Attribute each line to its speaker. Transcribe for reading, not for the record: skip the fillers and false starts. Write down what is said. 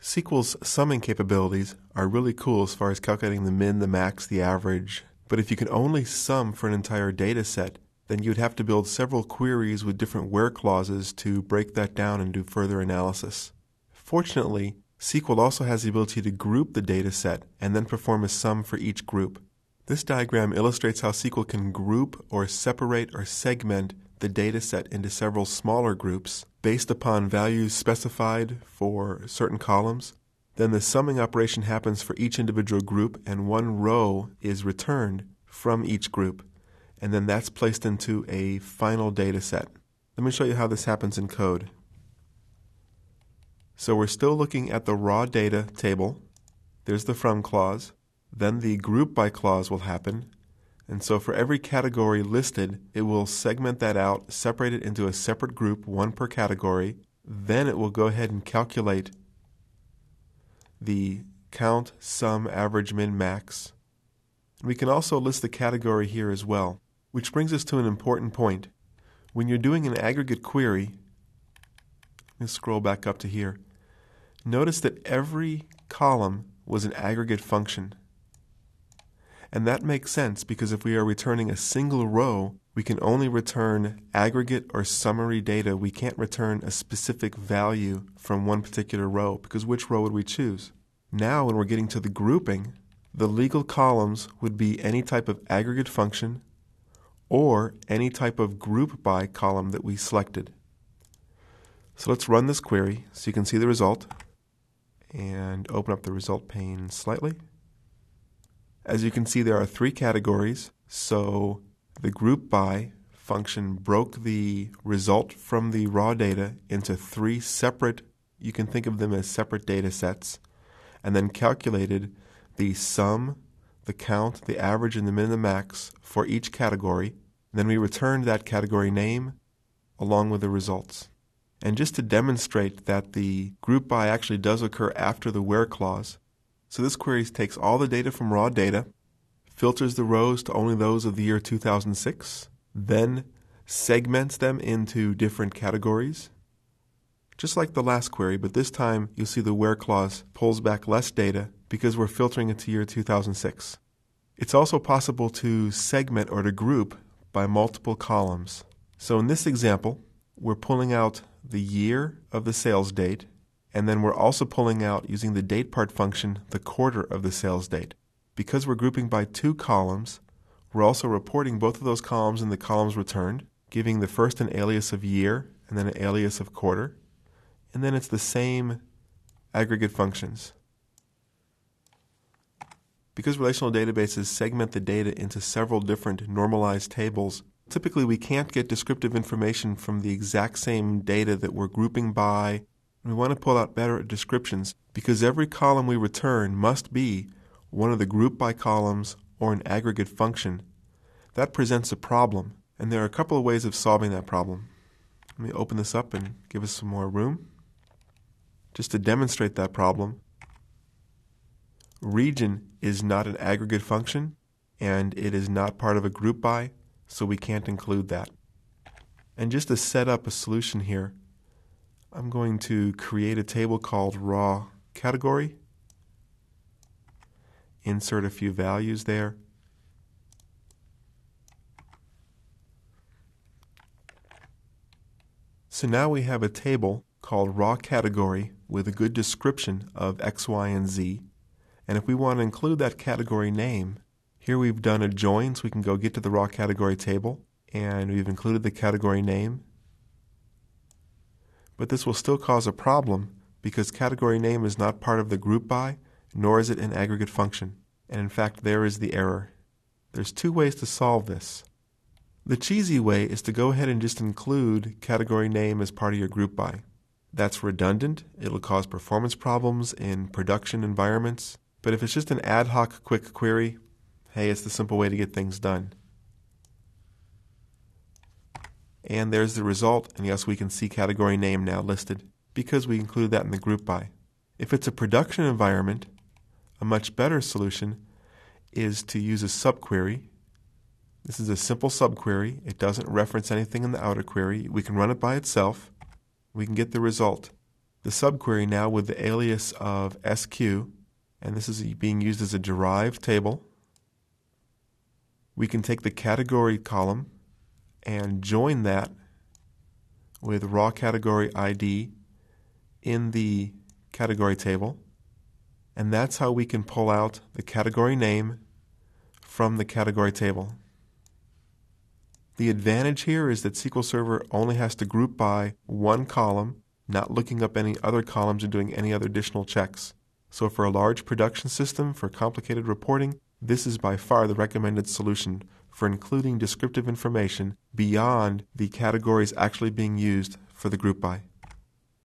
Speaker 1: SQL's summing capabilities are really cool as far as calculating the min, the max, the average. But if you can only sum for an entire data set, then you'd have to build several queries with different where clauses to break that down and do further analysis. Fortunately, SQL also has the ability to group the data set and then perform a sum for each group. This diagram illustrates how SQL can group or separate or segment the data set into several smaller groups based upon values specified for certain columns. Then the summing operation happens for each individual group and one row is returned from each group. And then that's placed into a final data set. Let me show you how this happens in code. So we're still looking at the raw data table. There's the from clause. Then the group by clause will happen. And so for every category listed, it will segment that out, separate it into a separate group, one per category. Then it will go ahead and calculate the count, sum, average, min, max. And we can also list the category here as well, which brings us to an important point. When you're doing an aggregate query, let me scroll back up to here. Notice that every column was an aggregate function. And that makes sense because if we are returning a single row, we can only return aggregate or summary data. We can't return a specific value from one particular row because which row would we choose? Now when we're getting to the grouping, the legal columns would be any type of aggregate function or any type of group by column that we selected. So let's run this query so you can see the result and open up the result pane slightly. As you can see, there are three categories. So the group by function broke the result from the raw data into three separate, you can think of them as separate data sets, and then calculated the sum, the count, the average, and the min and the max for each category. Then we returned that category name along with the results. And just to demonstrate that the group by actually does occur after the where clause, so this query takes all the data from raw data, filters the rows to only those of the year 2006, then segments them into different categories, just like the last query, but this time you'll see the where clause pulls back less data because we're filtering it to year 2006. It's also possible to segment or to group by multiple columns. So in this example, we're pulling out the year of the sales date, and then we're also pulling out, using the date part function, the quarter of the sales date. Because we're grouping by two columns, we're also reporting both of those columns in the columns returned, giving the first an alias of year and then an alias of quarter. And then it's the same aggregate functions. Because relational databases segment the data into several different normalized tables, typically we can't get descriptive information from the exact same data that we're grouping by. We want to pull out better descriptions because every column we return must be one of the group by columns or an aggregate function. That presents a problem, and there are a couple of ways of solving that problem. Let me open this up and give us some more room. Just to demonstrate that problem, region is not an aggregate function, and it is not part of a group by, so we can't include that. And just to set up a solution here, I'm going to create a table called raw category, insert a few values there, so now we have a table called raw category with a good description of X, Y, and Z. And if we want to include that category name, here we've done a join so we can go get to the raw category table, and we've included the category name. But this will still cause a problem because category name is not part of the group by, nor is it an aggregate function. And in fact, there is the error. There's two ways to solve this. The cheesy way is to go ahead and just include category name as part of your group by. That's redundant. It'll cause performance problems in production environments. But if it's just an ad hoc quick query, hey, it's the simple way to get things done. And there's the result, and yes, we can see category name now listed because we included that in the group by. If it's a production environment, a much better solution is to use a subquery. This is a simple subquery. It doesn't reference anything in the outer query. We can run it by itself. We can get the result. the subquery now with the alias of SQ, and this is being used as a derived table. We can take the category column and join that with raw category ID in the category table, and that's how we can pull out the category name from the category table. The advantage here is that SQL Server only has to group by one column, not looking up any other columns or doing any other additional checks. So for a large production system for complicated reporting, this is by far the recommended solution for including descriptive information beyond the categories actually being used for the group by.